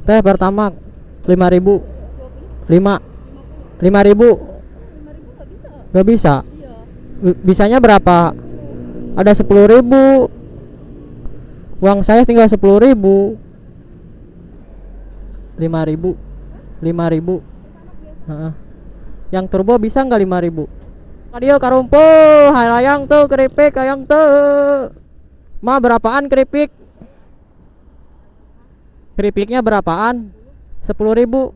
Teh pertama 5.000. 5.000 nggak bisa. Bisanya berapa? Ada 10.000. Uang saya tinggal 10.000. 5.000. 5.000. Yang turbo bisa nggak 5.000? Dia karumpo, hayang tuh keripik, hayang tuh. Ma berapaan keripik? Keripiknya berapaan? 10.000.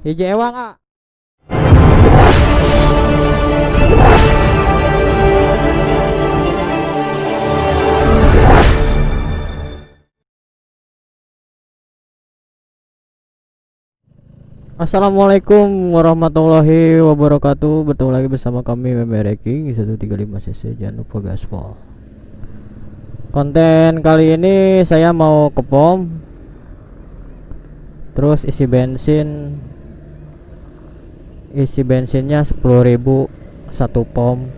Hiji ewang ah. Assalamualaikum warahmatullahi wabarakatuh. Bertemu lagi bersama kami Memereking 135cc. Jangan lupa gaspol. Konten kali ini saya mau ke pom, terus isi bensinnya 10.000 satu pom.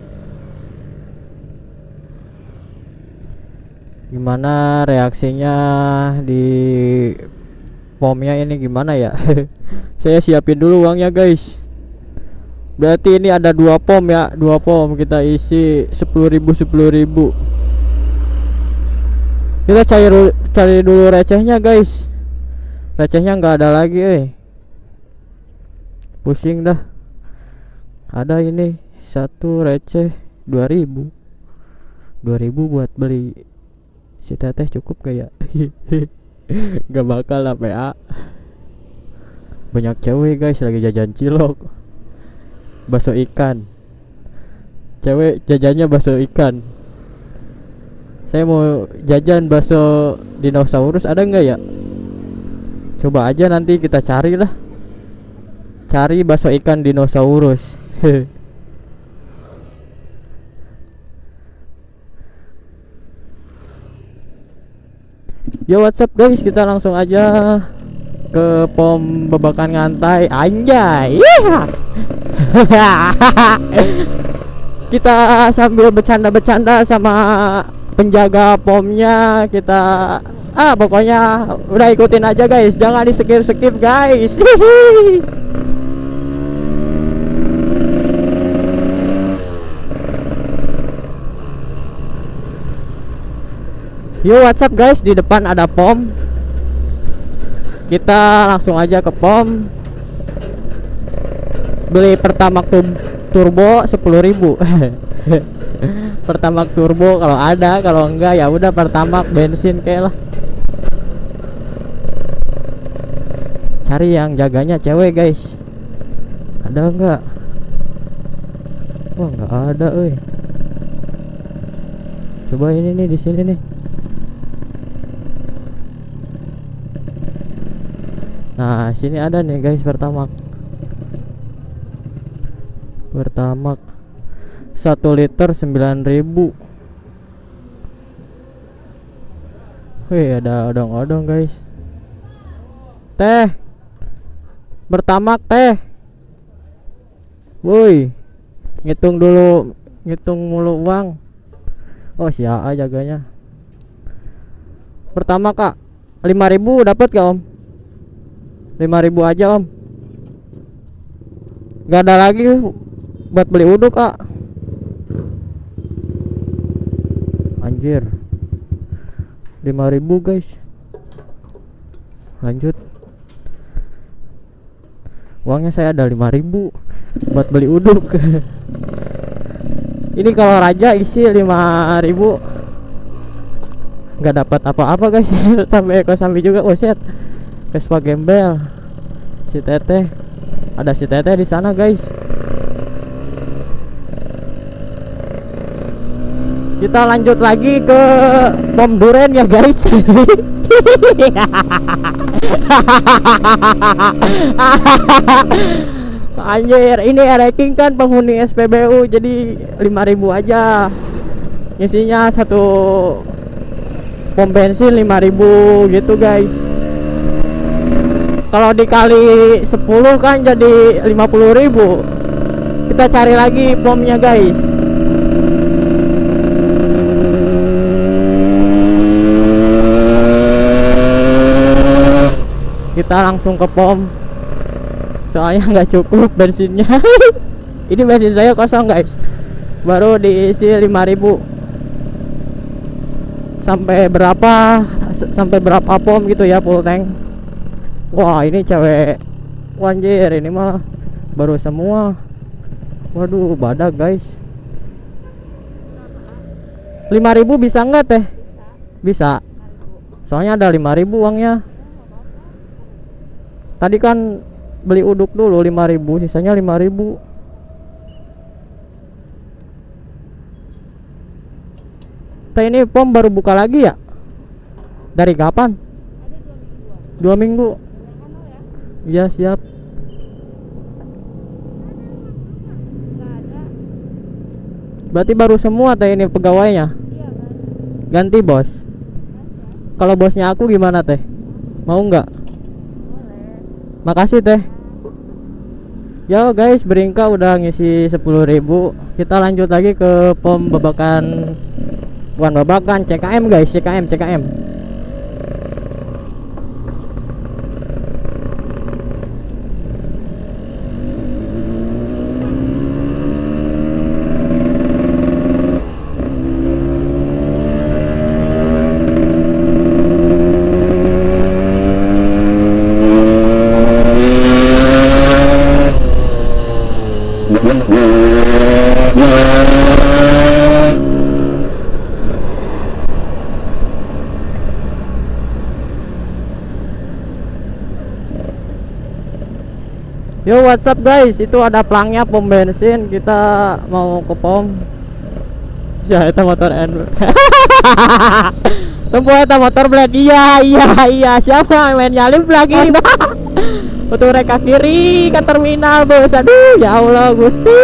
Gimana reaksinya di pomnya ini, gimana ya? Saya siapin dulu uangnya guys. Berarti ini ada 2 pom ya, 2 pom kita isi 10.000. Kita cari dulu recehnya guys. Recehnya nggak ada lagi pusing dah. Ada ini satu receh 2.000 buat beli si teteh, cukup kayak gak bakal lah PA. Banyak cewek guys lagi jajan cilok, bakso ikan. Cewek jajannya bakso ikan. Saya mau jajan bakso dinosaurus, ada nggak ya? Coba aja nanti kita cari lah. Cari bakso ikan dinosaurus. Yo, what's up guys, kita langsung aja ke pom Babakan Ngantai. Anjay. Kita sambil bercanda-bercanda sama penjaga pomnya. Kita pokoknya udah ikutin aja guys, jangan di skip guys. Yo, what's up guys, di depan ada pom. Kita langsung aja ke pom. Beli Pertamax turbo 10.000. Pertamax turbo kalau ada, kalau enggak ya udah Pertamax bensin kayak lah. Cari yang jaganya cewek guys. Ada enggak? Wah, enggak ada Coba ini nih, di sini nih. Nah, sini ada nih guys Pertamax 1 liter 9.000. Wih, ada odong-odong guys. Teh Pertamax teh. Woi, ngitung mulu uang. Oh, siapa jaganya? Pertamax kak 5.000 dapat gak om? 5.000 aja om. Gak ada lagi buat beli uduk kak. Anjir, 5.000 guys. Lanjut. Uangnya saya ada 5.000 buat beli uduk. Ini kalau raja isi 5.000 nggak dapat apa-apa guys. Sampai ekosambi juga. Oh shit, Vespa gembel. Si teteh, ada si teteh di sana guys. Kita lanjut lagi ke pom duren ya guys. Anjir, ini Ereking kan penghuni SPBU, jadi 5.000 aja. Isinya satu pom bensin 5.000 gitu guys. Kalau dikali 10 kan jadi 50.000. Kita cari lagi pomnya guys. Kita langsung ke pom, soalnya nggak cukup bensinnya. Ini bensin saya kosong guys, baru diisi 5.000. Sampai berapa pom gitu ya full tank. Wah ini cewek, wanjir, ini mah baru semua. Waduh badak guys. 5.000 bisa nggak teh? Bisa, soalnya ada 5.000 uangnya. Tadi kan beli uduk dulu 5.000, sisanya 5.000. Teh ini pom baru buka lagi ya? Dari kapan? 2 minggu. Iya siap. Berarti baru semua teh ini pegawainya. Ganti bos. Kalau bosnya aku gimana teh? Mau nggak? Makasih teh. Yo guys, Bringka udah ngisi 10.000. Kita lanjut lagi ke pom babakan. Bukan babakan, CKM guys, CKM. Yo what's up guys, itu ada pelangnya pom bensin, kita mau ke pom. Ya itu motor N. Tunggu itu motor blade. Iya siapa main nyalip lagi. Betul reka kiri ke terminal bos. Aduh ya Allah Gusti.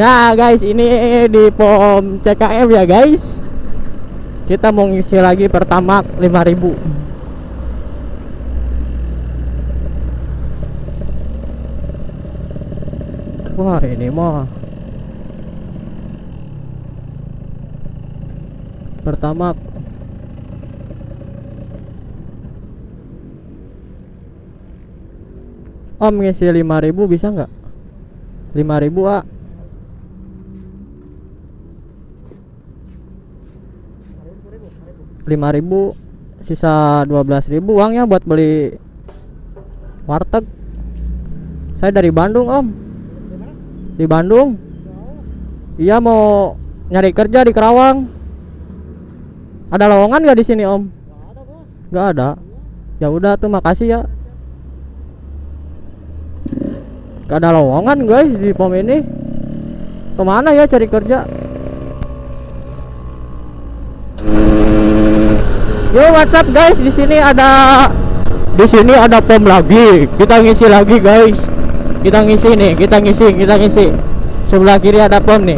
Nah guys, ini di pom CKM ya guys. Kita mau ngisi lagi Pertamax 5.000. Wah ini mah Pertamax. Om ngisi 5.000 bisa nggak? 5.000 ah. 5.000, sisa 12.000 uangnya buat beli warteg. Saya dari Bandung om. Di Bandung. Iya mau nyari kerja di Kerawang. Ada lowongan nggak di sini om? Nggak ada. Ya udah tuh makasih ya. Gak ada lowongan guys di pom ini. Kemana ya cari kerja? Yo what's up guys, di sini ada pom lagi. Kita ngisi lagi guys. Kita ngisi. Sebelah kiri ada pom nih.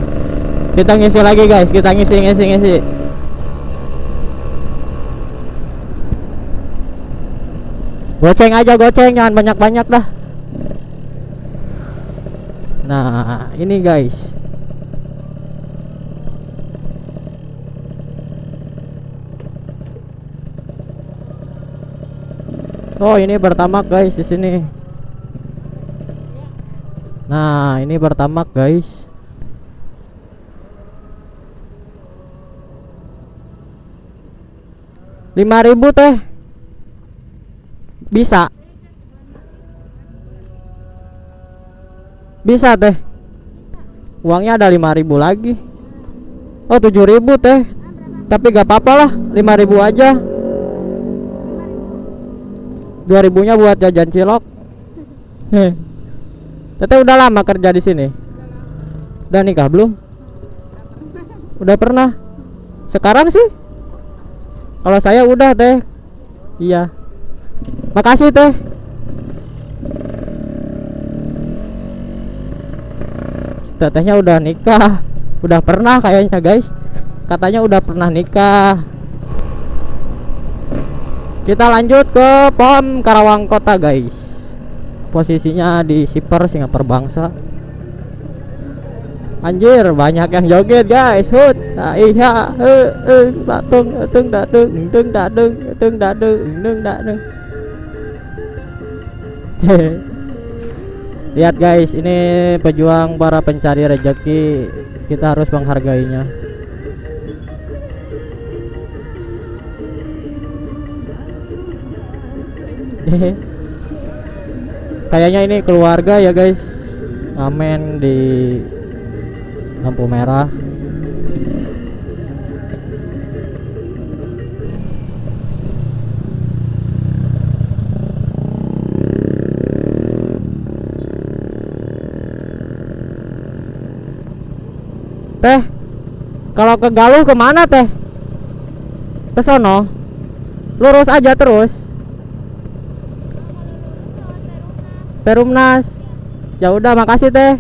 Kita ngisi lagi guys. Kita ngisi. Goceng aja, jangan banyak-banyak dah. Nah, ini guys. Oh, ini Pertamax guys di sini. Nah, ini Pertamax guys. Rp5.000 teh. Bisa teh. Uangnya ada 5.000 lagi. Oh 7.000 teh. Tapi gak apa-apa lah, 5.000 aja. 2.000 nya buat jajan cilok. Teteh udah lama kerja di sini? Udah nikah belum? Udah pernah? Sekarang sih? Kalau saya udah teh. Iya. Makasih teh. Tetehnya udah nikah. Udah pernah kayaknya guys. Katanya udah pernah nikah. Kita lanjut ke pom Karawang Kota guys. Posisinya di Siper Singapura Bangsa. Anjir, banyak yang joget guys. Hut, iya, datung, datung, datung, datung, datung, datung, datung, datung, datung. Lihat guys, ini pejuang para pencari rezeki, kita harus menghargainya. Kayaknya ini keluarga ya guys, ngamen di lampu merah. Teh, kalau ke Galuh kemana teh? Ke sono, lurus aja terus. Perumnas. Ya udah, makasih teh.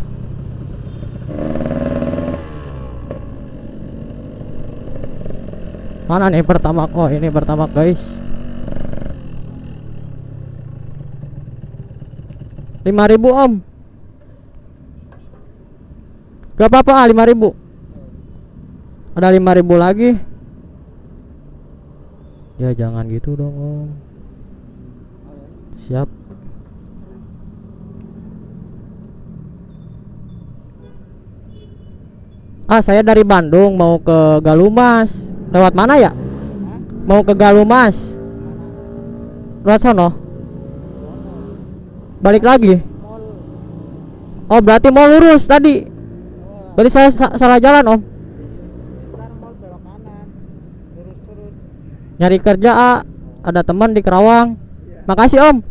Mana nih pertama? Oh, ini pertama guys. 5.000 om. Gak apa-apa, 5.000. Ada 5.000 lagi. Ya jangan gitu dong om. Siap. Saya dari Bandung mau ke Galumas. Lewat mana ya? Mau ke Galumas. Lewat sono. Balik lagi. Oh, berarti mau lurus tadi. Berarti saya salah jalan om. Nyari kerja, ada teman di Kerawang. Makasih om.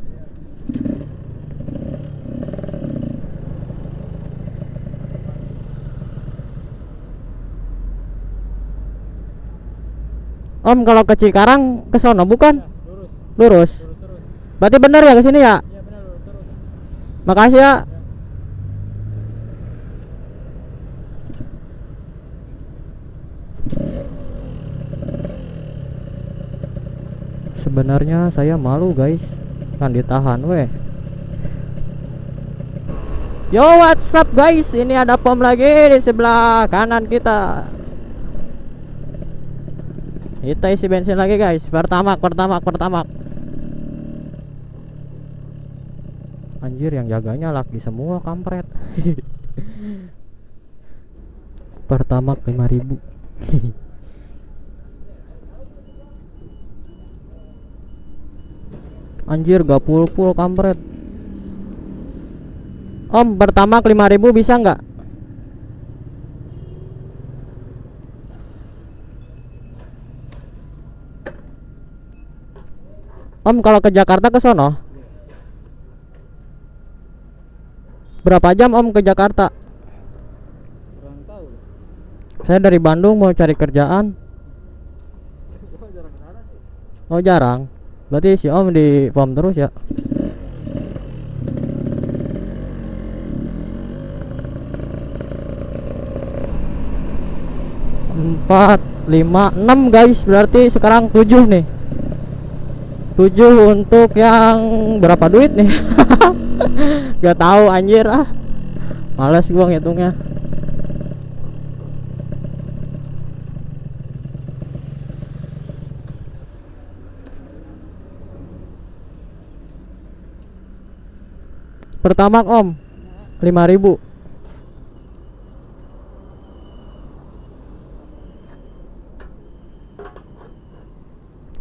Om, kalau ke Cikarang ke sono bukan? Lurus. Berarti benar ya ke sini ya? Iya benar, lurus. Makasih ya. Sebenarnya saya malu guys, kan ditahan weh. Yo, what's up guys? Ini ada pom lagi di sebelah kanan kita. Kita isi bensin lagi guys. Pertamax. Anjir, yang jaganya laki semua kampret. Pertamax 5.000. Anjir, gak full kampret. Om, Pertamax 5.000 bisa nggak? Om, kalau ke Jakarta ke sono berapa jam om ke Jakarta? Kurang tahu. Saya dari Bandung mau cari kerjaan. Oh jarang. Berarti si om di farm terus ya. Empat, lima, 6 guys. Berarti sekarang 7 nih. 7 untuk yang berapa duit nih? Gak tahu anjir ah. Males gua ngitungnya. Pertamax om 5.000.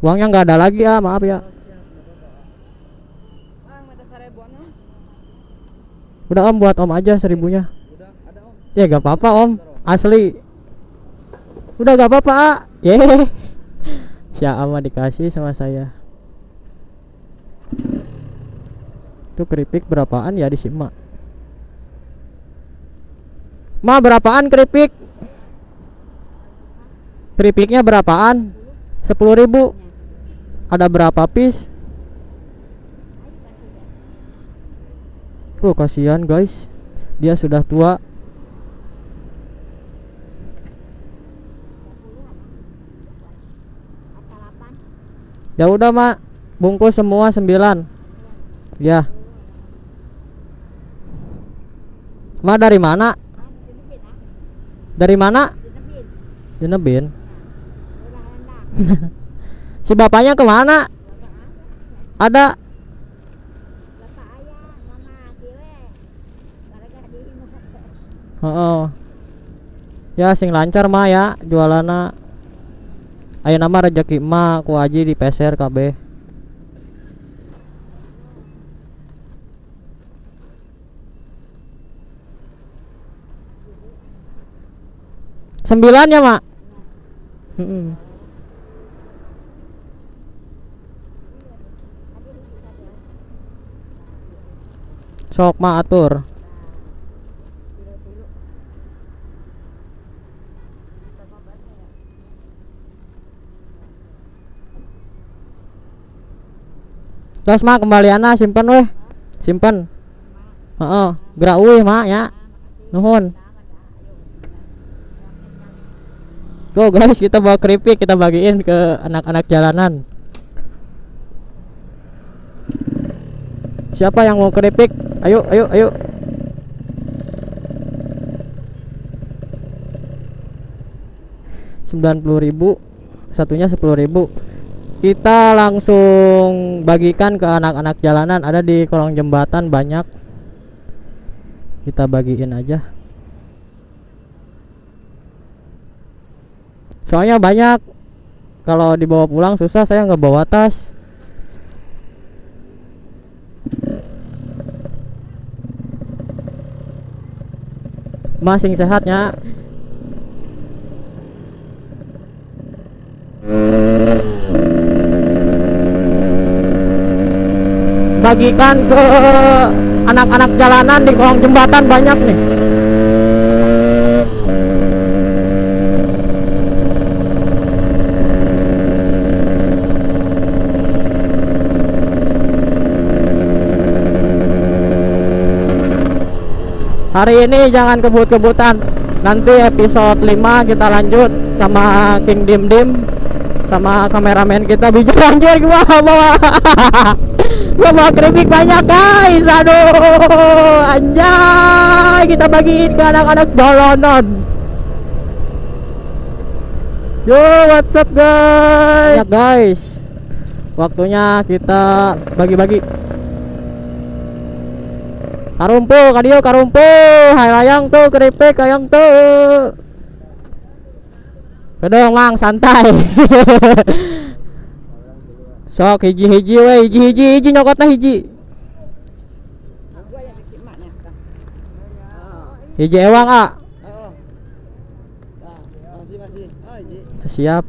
Uangnya nggak ada lagi ya, maaf ya. Udah om, buat om aja 1.000-nya. Ya gak apa-apa om, asli. Udah gak apa-apa. Yeay. Syama dikasih sama saya. Itu keripik berapaan ya di Sima? Ma, berapaan keripik? Keripiknya berapaan? 10.000. Ada berapa piece? Kasihan guys, dia sudah tua. Ya udah mak, bungkus semua 9. Ya. Ma dari mana? Dari mana? Di Nebin. Si bapaknya kemana? Ada. Oh, ya sing lancar mah ya jualana. Ayo nama rezeki emak ku aji di peser kabeh. Sembilan ya mak. Sok mak atur. Terus mak kembalianna simpen weh. Simpen. Heeh, gerak euy mak ya. Nuhun. Go guys, kita bawa keripik, kita bagiin ke anak-anak jalanan. Siapa yang mau keripik? Ayo, ayo, ayo. Rp90.000, satunya Rp10.000. Kita langsung bagikan ke anak-anak jalanan. Ada di kolong jembatan banyak. Kita bagiin aja. Soalnya banyak. Kalau dibawa pulang susah, saya nggak bawa tas. Masing sehatnya. Bagikan ke anak-anak jalanan di kolong jembatan banyak nih. Hari ini jangan kebut-kebutan. Nanti episode 5 kita lanjut sama King Dim Dim, sama kameramen kita bijak anjir. Gua bawa keripik banyak guys. Aduh anjay, kita bagiin ke anak-anak jalanan. Yo, what's up guys? Ya guys, waktunya kita bagi-bagi. Karumpu, kadio karumpu. Hai layang tuh keripik, layang tuh. Kedong lang santai. Sok hiji-hiji we, hiji nyokotna hiji. Hiji ewang ah. Siap.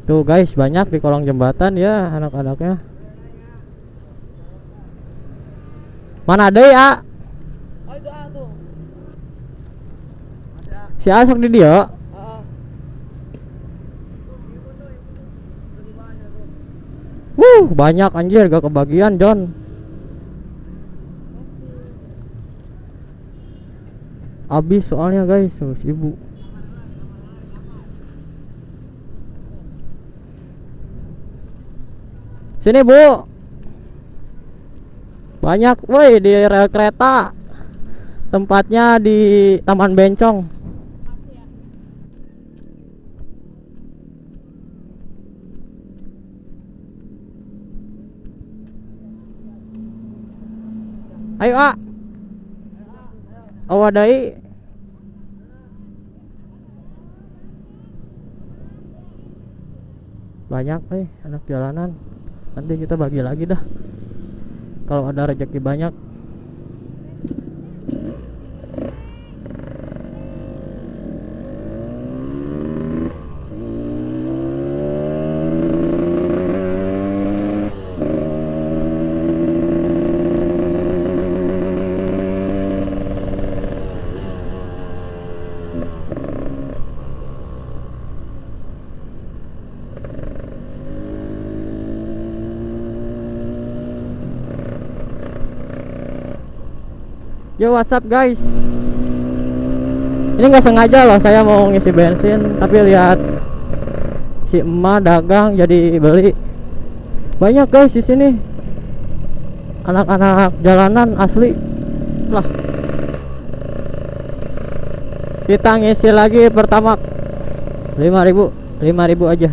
Tuh guys, banyak di kolong jembatan ya anak-anaknya. Mana ada ya? Oh itu A tuh. Si A sok di dia. Banyak anjir, gak kebagian John. Habis soalnya guys, ibu. Sini bu. Banyak woi di rel kereta. Tempatnya di Taman Bencong. Ayo A. Awadai. Banyak anak jalanan. Nanti kita bagi lagi dah kalau ada rezeki banyak. Yo, what's up guys? Ini nggak sengaja loh, saya mau ngisi bensin, tapi lihat si emak dagang jadi beli. Banyak guys di sini. Anak-anak jalanan asli lah. Kita ngisi lagi pertama 5.000 aja.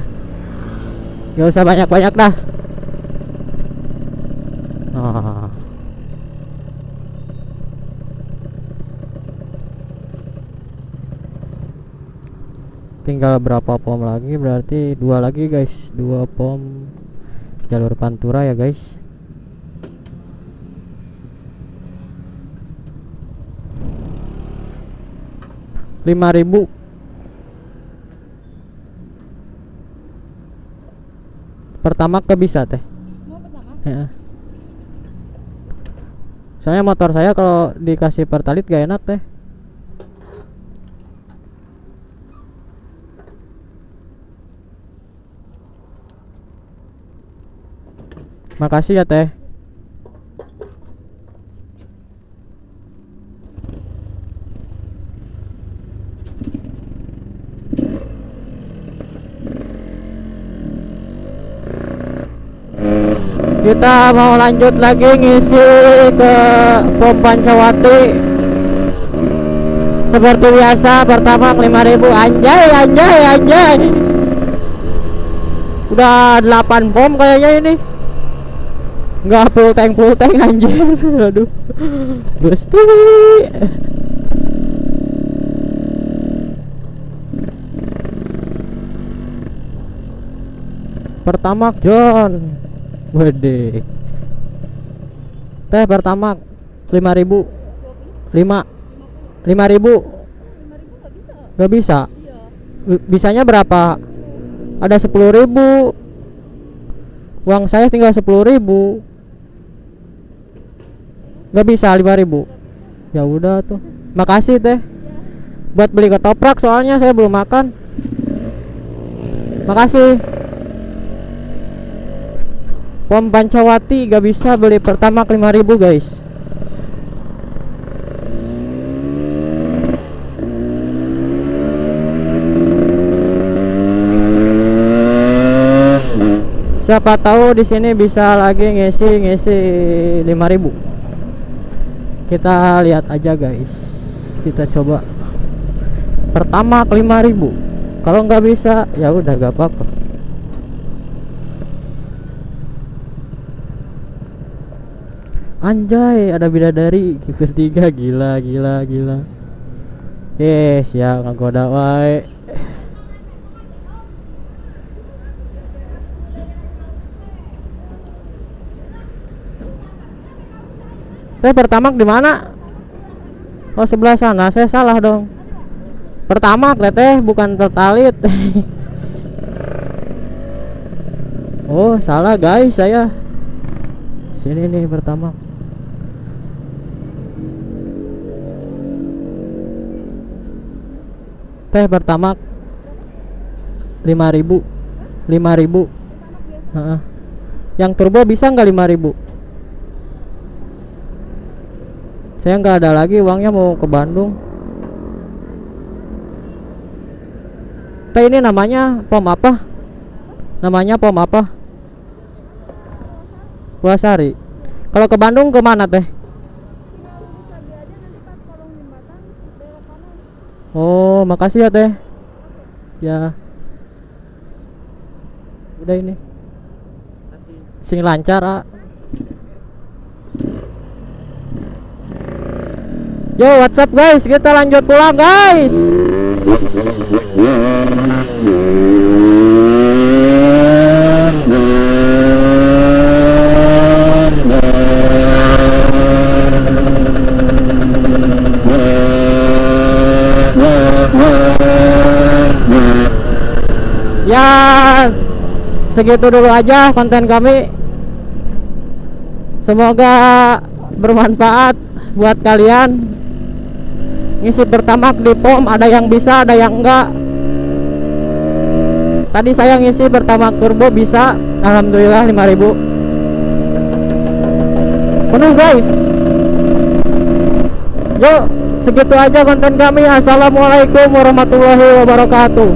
Gak usah banyak-banyak dah. Ah. Tinggal berapa pom lagi? Berarti 2 lagi guys, 2 pom jalur Pantura ya guys. Rp5.000. Pertama ke bisa teh. Mau pertama? Ya. Soalnya motor saya kalau dikasih pertalit gak enak teh. Makasih ya teh. Kita mau lanjut lagi ngisi ke pom Pancawati. Seperti biasa pertama 5.000. Anjay. Udah 8 pom kayaknya ini. Nggak full tank anjir. Aduh Gusti. Pertama John. Wede. Teh pertama 5.000. 5.000 5.000 Gak nggak bisa. bisa. Iya. Bisanya berapa? Ada 10.000. Uang saya tinggal 10.000. Gak bisa 5.000. Ya udah tuh. Makasih teh. Buat beli ketoprak soalnya saya belum makan. Makasih. Pom Pancawati gak bisa beli pertama 5.000 guys. Siapa tahu di sini bisa lagi ngisi 5.000. Kita lihat aja guys. Kita coba pertama ke 5.000. Kalau nggak bisa ya udah gak apa-apa. Anjay, ada bidadari ketiga. Gila. Siap ngagoda wae. Pertamax di mana? Oh, sebelah sana. Saya salah dong. Pertamax teh bukan pertalit. Oh, salah guys saya. Sini nih Pertamax. Teh Pertamax 5.000. Yang turbo bisa nggak 5.000? Saya nggak ada lagi uangnya, mau ke Bandung. Teh ini namanya pom apa? Pulasari. Kalau ke Bandung ke mana teh? Oh, makasih ya teh. Ya. Udah ini. Sing lancar, ah. Yo, what's up guys? Kita lanjut pulang guys. Ya, segitu dulu aja konten kami. Semoga bermanfaat buat kalian. Ngisi Pertamax di pom, ada yang bisa, ada yang enggak. Tadi saya ngisi Pertamax turbo bisa, alhamdulillah 5.000 penuh guys. Yuk, segitu aja konten kami. Assalamualaikum warahmatullahi wabarakatuh.